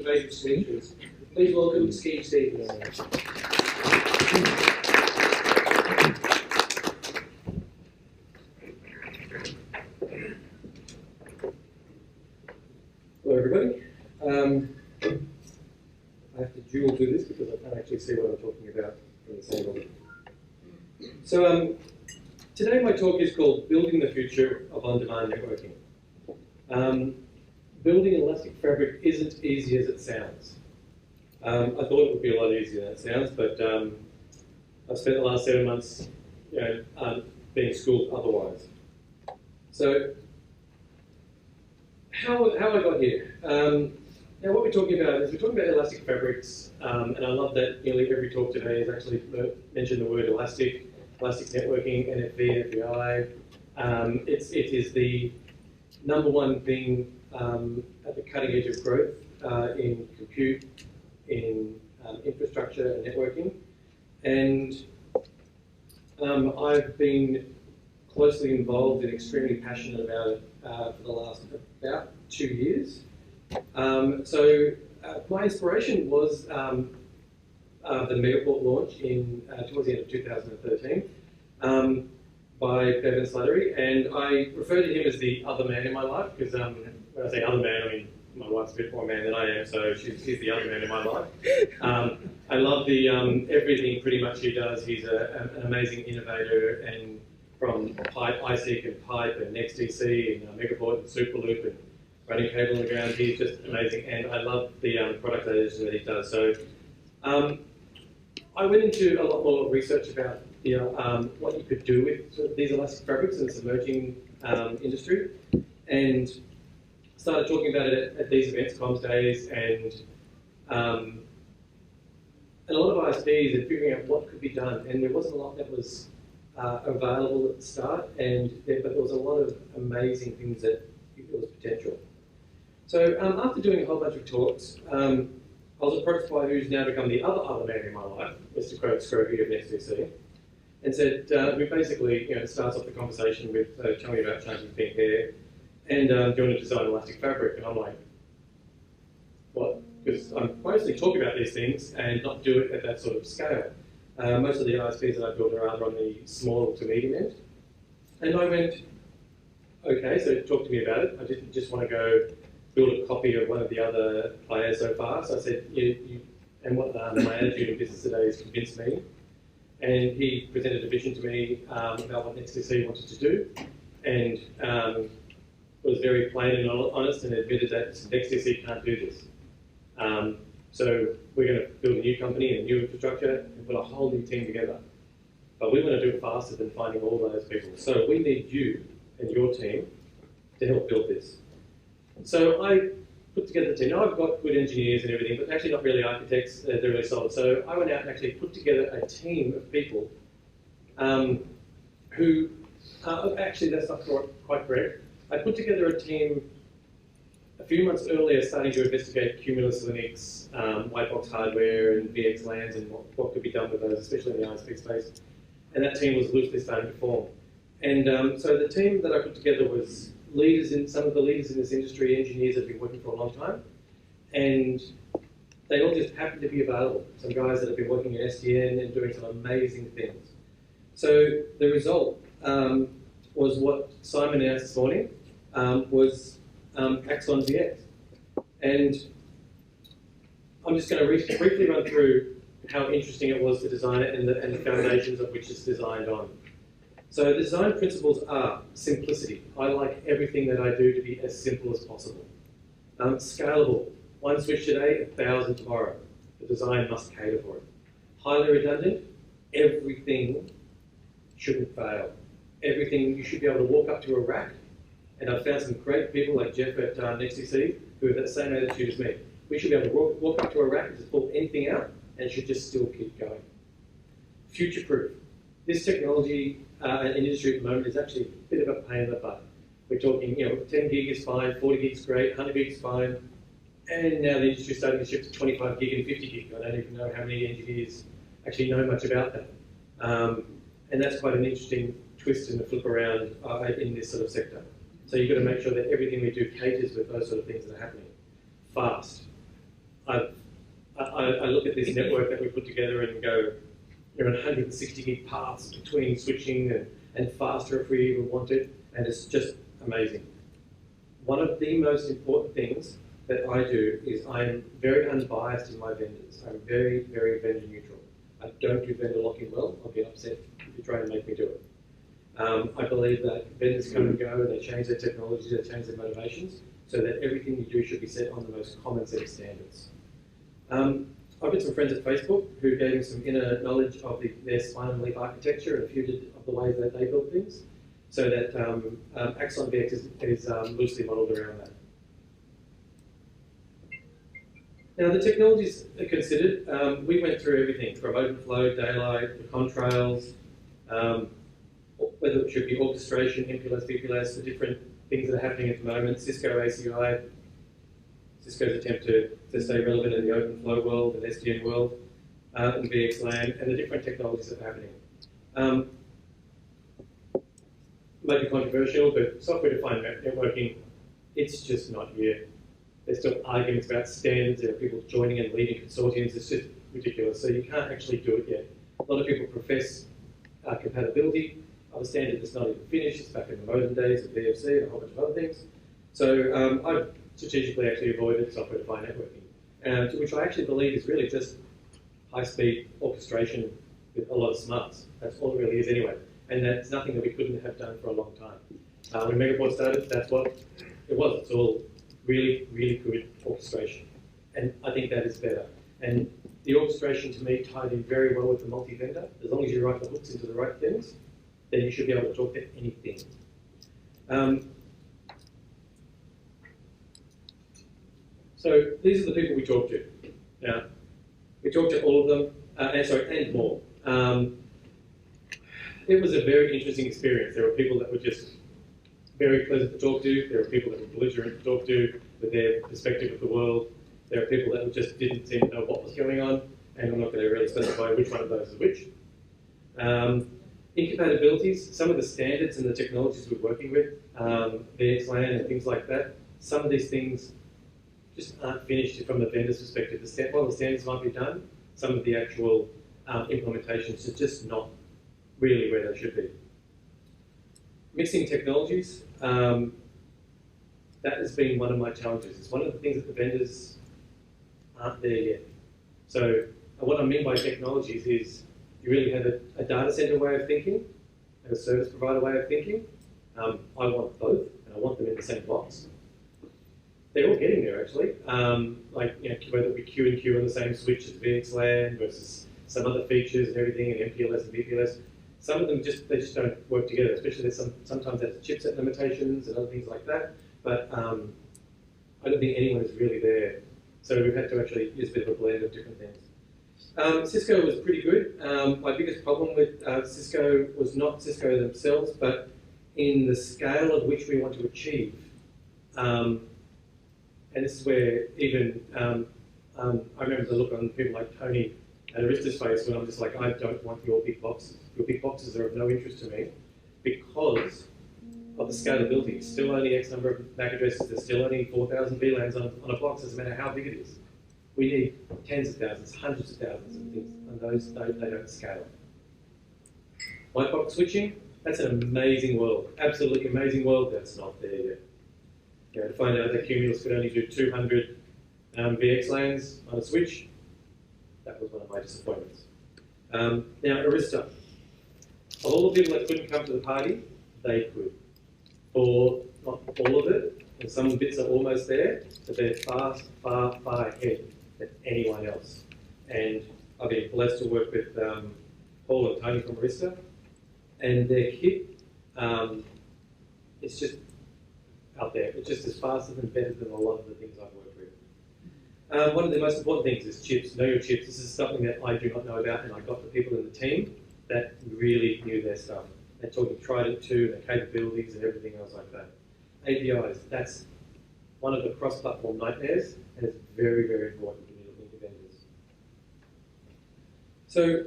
innovative solutions. Please welcome Skeeve Stevens. Hello everybody. I have to dual do this because I can't actually see what I'm talking about from the same one. So today my talk is called Building the Future of On-Demand Networking. Building an elastic fabric isn't easy as it sounds. I thought it would be a lot easier than it sounds, but I've spent the last 7 months being schooled otherwise. So how I got here? Now what we're talking about is we're talking about elastic fabrics, and I love that nearly every talk today has actually mentioned the word elastic networking, NFV, NFVI. It is the #1 thing at the cutting edge of growth in compute, in infrastructure and networking. And I've been closely involved and extremely passionate about it for the last about 2 years. My inspiration was the Megaport launch towards the end of 2013 by Bevan Slattery, and I refer to him as the other man in my life because when I say other man, I mean my wife's a bit more man than I am, so she's the other man in my life. I love everything pretty much he does. He's an amazing innovator, and from iSeek and Pipe and NextDC and Megaport and Superloop and running cable on the ground, he's just amazing, and I love the productization that he does. So I went into a lot more research about what you could do with sort of these elastic fabrics in this emerging industry, and started talking about it at these events, Commsdays, and a lot of ISPs and figuring out what could be done. And there wasn't a lot that was available at the start, but there was a lot of amazing things that there was potential. So after doing a whole bunch of talks, I was approached by who's now become the other man in my life, Mr. Scroby of NextDC, and said, we basically, starts off the conversation with telling me about changing pink hair and doing a design elastic fabric. And I'm like, what? Because I'm mostly talking about these things and not do it at that sort of scale. Most of the ISPs that I built are either on the small to medium end. And I went, okay, so talk to me about it. I didn't just want to go build a copy of one of the other players so far. So I said, and what my attitude in business today has convinced me. And he presented a vision to me about what NextDC wanted to do, and was very plain and honest and admitted that NextDC can't do this. So we're going to build a new company and a new infrastructure and put a whole new team together. But we want to do it faster than finding all those people. So we need you and your team to help build this. So I put together the team. Now I've got good engineers and everything, but actually not really architects. They're really solid. So I went out and actually put together a team of people who, actually that's not quite correct. I put together a team a few months earlier starting to investigate Cumulus Linux, white box hardware and VXLANs and what could be done with those, especially in the ISP space. And that team was loosely starting to form. And so the team that I put together was some of the leaders in this industry, engineers that have been working for a long time, and they all just happened to be available. Some guys that have been working in SDN and doing some amazing things. So the result was what Simon announced this morning, was Axon ZX. And I'm just going to briefly run through how interesting it was to design it and the foundations of which it's designed on. So the design principles are simplicity. I like everything that I do to be as simple as possible. Scalable. One switch today, 1,000 tomorrow. The design must cater for it. Highly redundant. Everything shouldn't fail. Everything, you should be able to walk up to a rack, and I've found some great people like Jeff at NextDC who have that same attitude as me. We should be able to walk up to a rack and just pull anything out, and it should just still keep going. Future-proof. This technology in industry at the moment is actually a bit of a pain in the butt. We're talking, 10 gig is fine, 40 gig is great, 100 gig is fine, and now the industry is starting to shift to 25 gig and 50 gig. I don't even know how many engineers actually know much about that. And that's quite an interesting twist and a flip around in this sort of sector. So you've got to make sure that everything we do caters with those sort of things that are happening. Fast. look at this network that we put together and go, you're on 160 gig paths between switching and faster if we even want it, and it's just amazing. One of the most important things that I do is I'm very unbiased in my vendors. I'm very, very vendor neutral. I don't do vendor locking well. I'll get upset if you try and make me do it. I believe that vendors come and go, and they change their technology, they change their motivations, so that everything you do should be set on the most common set of standards. I've got some friends at Facebook who gave me some inner knowledge of their spine and leaf architecture and a few of the ways that they build things, so that Axon VX is loosely modelled around that. Now, the technologies are considered. We went through everything from OpenFlow, Daylight, the contrails, whether it should be orchestration, MPLS, VPLS, the different things that are happening at the moment, Cisco ACI, Cisco's attempt to stay relevant in the OpenFlow world and SDN world, and VXLAN, and the different technologies that are happening. Might be controversial, but software-defined networking, it's just not here. There's still arguments about standards, there are people joining and leading consortiums, it's just ridiculous. So you can't actually do it yet. A lot of people profess compatibility of a standard that's not even finished. It's back in the modem days of VFC and a whole bunch of other things. So I've strategically actually avoided software-defined networking, which I actually believe is really just high-speed orchestration with a lot of smarts. That's all it really is anyway. And that's nothing that we couldn't have done for a long time. When Megaport started, that's what it was. It's all really, really good orchestration. And I think that is better. And the orchestration, to me, tied in very well with the multi-vendor. As long as you write the hooks into the right things, then you should be able to talk to anything. So these are the people we talk to. Now, we talk to all of them, and more. It was a very interesting experience. There were people that were just very pleasant to talk to. There were people that were belligerent to talk to with their perspective of the world. There are people that just didn't seem to know what was going on, and I'm not going to really specify which one of those is which. Incompatibilities, some of the standards and the technologies we're working with, VXLAN and things like that, some of these things just aren't finished from the vendor's perspective. While the standards might be done, some of the actual implementations are just not really where they should be. Mixing technologies, that has been one of my challenges. It's one of the things that the vendors aren't there yet. So what I mean by technologies is you really have a data center way of thinking and a service provider way of thinking. I want both, and I want them in the same box. They're all getting there, actually. Like, you know, whether it be Q and Q on the same switch as VXLAN versus some other features and everything, and MPLS and VPLS. Some of them they just don't work together, especially there's sometimes there's chipset limitations and other things like that. But I don't think anyone is really there. So we've had to actually use a bit of a blend of different things. Cisco was pretty good. My biggest problem with Cisco was not Cisco themselves, but in the scale of which we want to achieve. And this is where even, I remember the look on people like Tony and Arista's face when I'm just like, I don't want your big boxes. Your big boxes are of no interest to me because of the scalability. Still only X number of MAC addresses, there's still only 4,000 VLANs on a box, doesn't matter how big it is. We need tens of thousands, hundreds of thousands of things, and those they don't scale. White box switching, that's an amazing world, absolutely amazing world that's not there yet. You know, to find out that Cumulus could only do 200 VXLANs on a switch, that was one of my disappointments. Now, Arista. Of all the people that couldn't come to the party, they could. For not all of it, and some bits are almost there, but they're far, far, far ahead than anyone else. And I've been blessed to work with Paul and Tony from Arista, and their kit, it's just out there. It's just as faster and better than a lot of the things I've worked with. One of the most important things is chips. Know your chips. This is something that I do not know about, and I got the people in the team that really knew their stuff. They're talking Trident 2, their capabilities and everything else like that. APIs, that's one of the cross-platform nightmares, and it's very, very important when you're looking for vendors. So,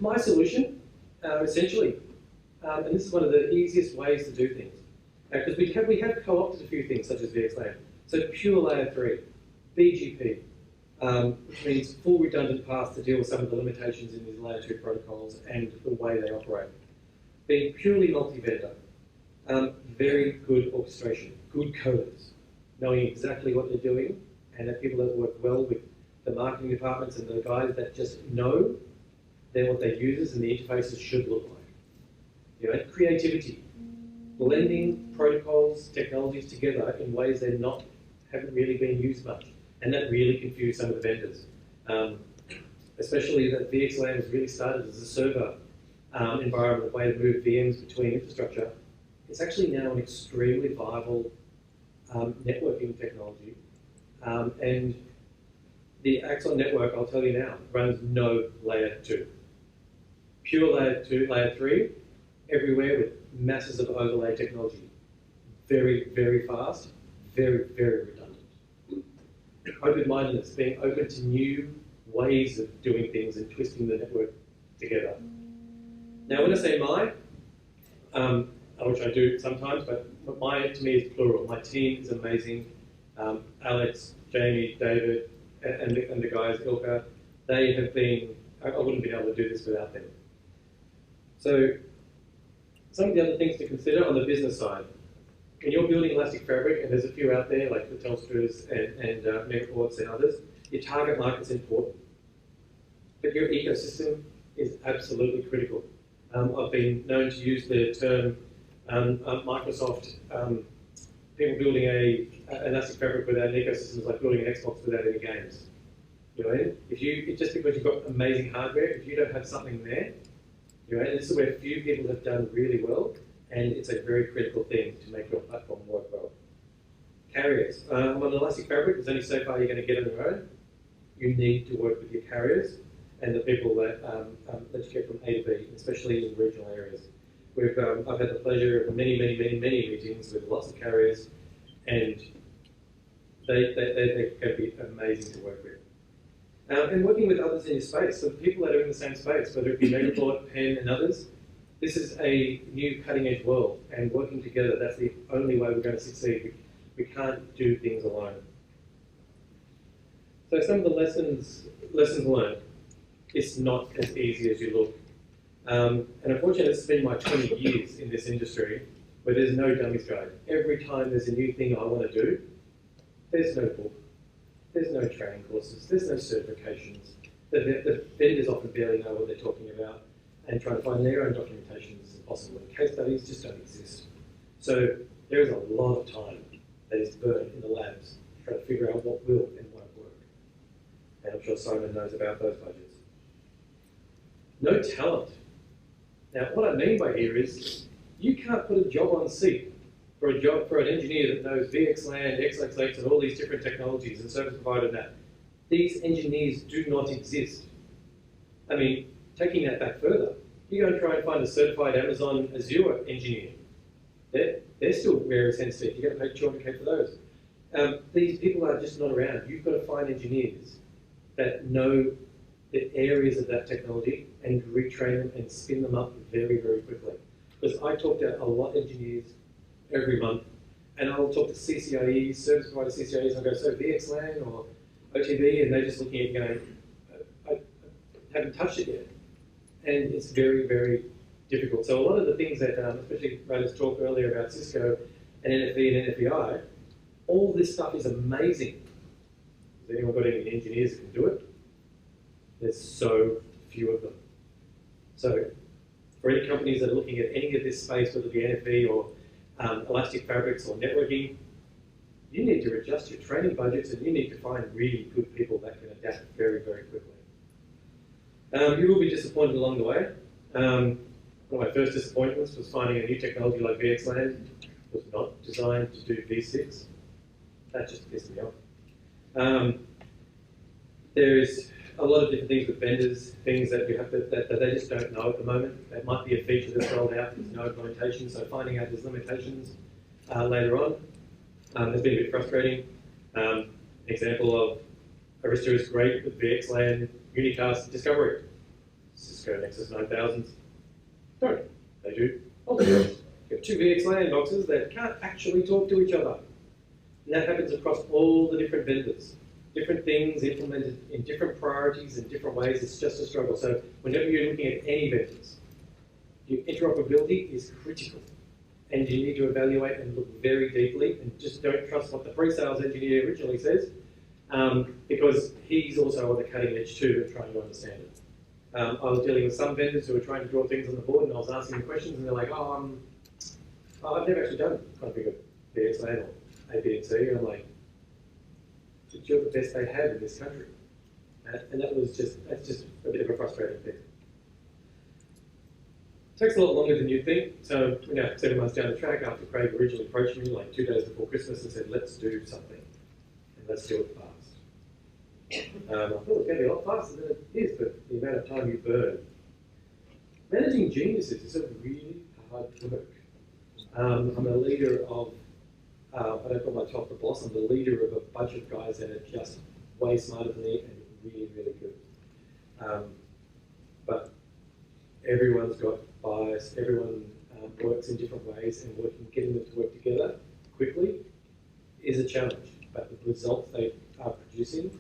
my solution, essentially, and this is one of the easiest ways to do things, because we have co-opted a few things such as VXLAN. So pure layer 3, BGP, which means full redundant paths to deal with some of the limitations in these layer 2 protocols and the way they operate. Being purely multi-vendor, very good orchestration, good coders, knowing exactly what they're doing, and that people that work well with the marketing departments and the guys that just know then what their users and the interfaces should look like. You know, creativity, blending protocols, technologies together in ways they're not, haven't really been used much. And that really confused some of the vendors. Especially that VXLAN was really started as a server environment, a way to move VMs between infrastructure. It's actually now an extremely viable networking technology. And the Axon network, I'll tell you now, runs no layer 2. Pure layer 2, layer 3, everywhere with masses of overlay technology. Very, very fast, very, very redundant. Open-mindedness, being open to new ways of doing things and twisting the network together. Now, when I say my, which I do sometimes, but my to me is plural. My team is amazing. Alex, Jamie, David, and the guys, Ilka, they have been, I wouldn't be able to do this without them. So, some of the other things to consider on the business side. When you're building Elastic Fabric, and there's a few out there, like the Telstras and Megaports and others, your target market's important. But your ecosystem is absolutely critical. I've been known to use the term Microsoft, people building an Elastic Fabric without an ecosystem is like building an Xbox without any games. You know, just because you've got amazing hardware, if you don't have something there, you know, this is where few people have done really well, and it's a very critical thing to make your platform work well. Carriers. On Elastic Fabric, there's only so far you're going to get on your own. You need to work with your carriers and the people that you get from A to B, especially in regional areas. I've had the pleasure of many meetings with lots of carriers, and they're going to be amazing to work with. And working with others in your space, so the people that are in the same space, whether it be Megaport, Penn, and others, this is a new cutting-edge world, and working together, that's the only way we're going to succeed. We can't do things alone. So some of the lessons learned, it's not as easy as you look. And unfortunately, it's been my 20 years in this industry where there's no dummies guide. Every time there's a new thing I want to do, there's no book, there's no training courses, there's no certifications. The vendors often barely know what they're talking about, and trying to find their own documentation is impossible. And case studies just don't exist. So there is a lot of time that is burned in the labs trying to figure out what will and won't work. And I'm sure Simon knows about those budgets. No talent. Now, what I mean by here is you can't put a job on seat for an engineer that knows VXLAN, XLX8, and all these different technologies and service provider that. These engineers do not exist. I mean, taking that back further, you go and try and find a certified Amazon Azure engineer. They're still rare as hen's teeth. You're going to pay $200K for those. These people are just not around. You've got to find engineers that know the areas of that technology and retrain them and spin them up very, very quickly. Because I talk to a lot of engineers every month, and I'll talk to CCIEs, service provider CCIEs, and I'll go, so VXLAN or OTB, and they're just looking at going, I haven't touched it yet. And it's very, very difficult. So a lot of the things that, especially Radha's talk earlier about Cisco and NFV and NFVI, all this stuff is amazing. Has anyone got any engineers that can do it? There's so few of them. So for any companies that are looking at any of this space, whether it be NFV or Elastic Fabrics or networking, you need to adjust your training budgets, and you need to find really good people that can adapt very, very quickly. You will be disappointed along the way. One of my first disappointments was finding a new technology like VXLAN was not designed to do V6. That just pissed me off. There is a lot of different things with vendors, things that you have to, that they just don't know at the moment. That might be a feature that's rolled out, there's no implementation, so finding out there's limitations later on has been a bit frustrating. An example of Arista is great with VXLAN unicast discovery. Cisco Nexus 9000s don't. They do. Oh, you have two VXLAN boxes that can't actually talk to each other. And that happens across all the different vendors. different things implemented in different priorities in different ways. It's just a struggle. So whenever you're looking at any vendors, your interoperability is critical. And you need to evaluate and look very deeply, and just don't trust what the pre-sales engineer originally says, because he's also on the cutting edge too and trying to understand it. I was dealing with some vendors who were trying to draw things on the board, and I was asking them questions, and they're like, I've never actually done config of VXLAN or A, B, and C. And I'm like, but you're the best they have in this country. And that's just a bit of a frustrating thing. Takes a lot longer than you think. So we're now 7 months down the track after Craig originally approached me like 2 days before Christmas and said, let's do something. And let's do it fast. I thought it was going to be a lot faster than it is, but the amount of time you burn. Managing geniuses is a really hard work. I'm a leader of, I don't call myself the boss, I'm the leader of a bunch of guys that are just way smarter than me and really, really good. But everyone's got bias, everyone works in different ways, and getting them to work together quickly is a challenge. But the results they are producing,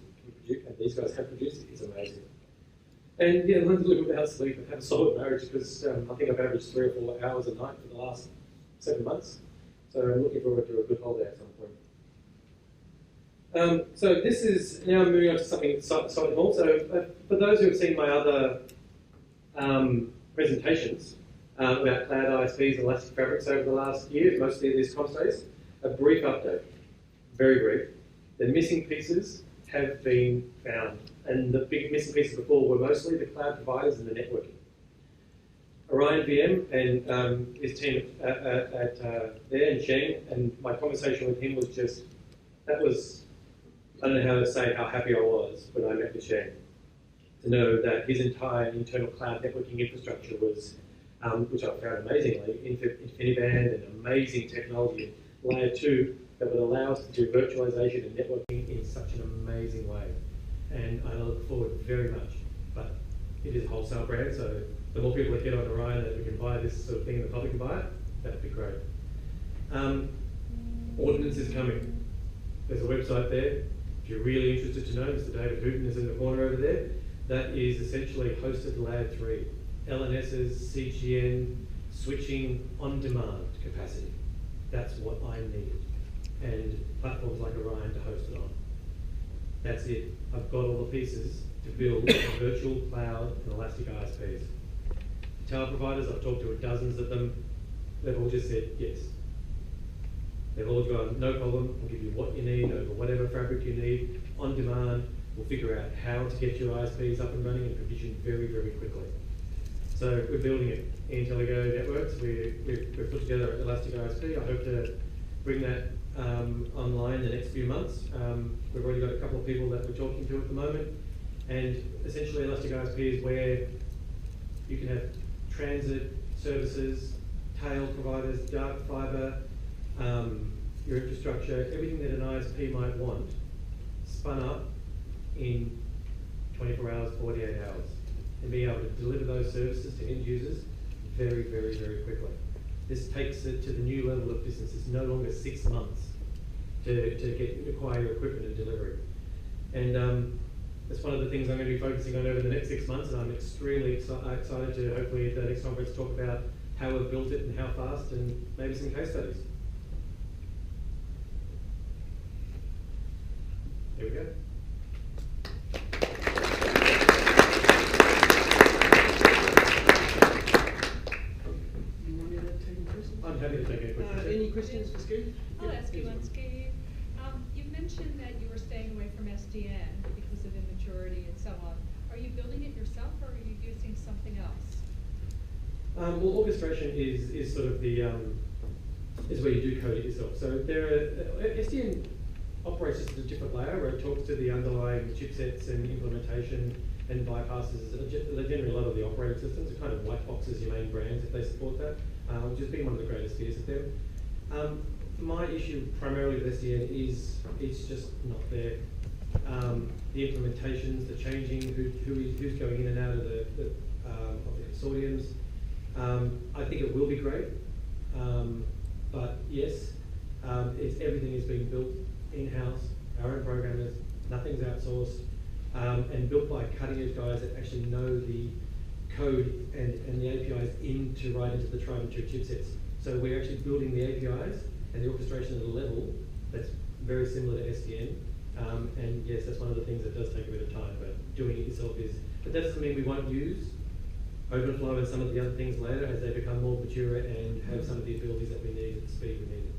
and these guys have produced, is amazing. And yeah, learn to live without sleep and have a solid marriage, because I think I've averaged 3 or 4 hours a night for the last 7 months. So I'm looking forward to a good holiday at some point. So this is now moving on to something slightly more. So for those who have seen my other presentations about cloud ISPs and elastic fabrics over the last year, mostly at these Commsdays, a brief update, very brief. The missing pieces have been found, and the big missing pieces before were mostly the cloud providers and the networking. Orion VM and his team at there and Shane, and my conversation with him was just, that was, I don't know how to say how happy I was when I met with Shane. To know that his entire internal cloud networking infrastructure was, which I found amazingly, InfiniBand and amazing technology, layer 2, that would allow us to do virtualization and networking in such an amazing way. And I look forward very much. But it is a wholesale brand, so the more people that get on Orion that we can buy this sort of thing and the public can buy it, that'd be great. Ordnance is coming. There's a website there. If you're really interested to know, Mr. David Hooton is in the corner over there. That is essentially hosted layer 3. LNSs, CGN, switching on-demand capacity. That's what I need. And platforms like Orion to host it on. That's it. I've got all the pieces to build a virtual cloud and elastic ISPs. Tower providers, I've talked to dozens of them. They've all just said yes. They've all gone, no problem, we'll give you what you need over whatever fabric you need, on demand. We'll figure out how to get your ISPs up and running and provision very, very quickly. So we're building it in IntelliGo Networks. We've put together an Elastic ISP. I hope to bring that online in the next few months. We've already got a couple of people that we're talking to at the moment. And essentially Elastic ISP is where you can have transit services, tail providers, dark fiber, your infrastructure, everything that an ISP might want, spun up in 24 hours, 48 hours, and being able to deliver those services to end users very, very, very quickly. This takes it to the new level of business. It's no longer 6 months to acquire your equipment and delivery. And that's one of the things I'm going to be focusing on over the next 6 months, and I'm extremely excited to hopefully at the next conference talk about how we've built it and how fast, and maybe some case studies. There we go. I'm happy to take any questions. Any questions for Skeeve? I'll ask you one, Skeeve. You mentioned that you were staying away from SDN because of immaturity and so on. Are you building it yourself, or are you using something else? Well, orchestration is sort of the is where you do code it yourself. So SDN operates just at a different layer where it talks to the underlying chipsets and implementation and bypasses generally a lot of the operating systems. It kind of white boxes your main brands if they support that, which has been one of the greatest fears of them. My issue primarily with SDN is it's just not there. The implementations, the changing, who's going in and out of the consortiums. I think it will be great, but yes, everything is being built in-house, our own programmers, Nothing's outsourced, and built by cutting-edge guys that actually know the code and the APIs right into the tried and true chipsets. So we're actually building the APIs and the orchestration at a level that's very similar to SDN. And yes, that's one of the things that does take a bit of time, but doing it yourself is. But that doesn't mean we won't use OpenFlow and some of the other things later as they become more mature and have some of the abilities that we need at the speed we need it.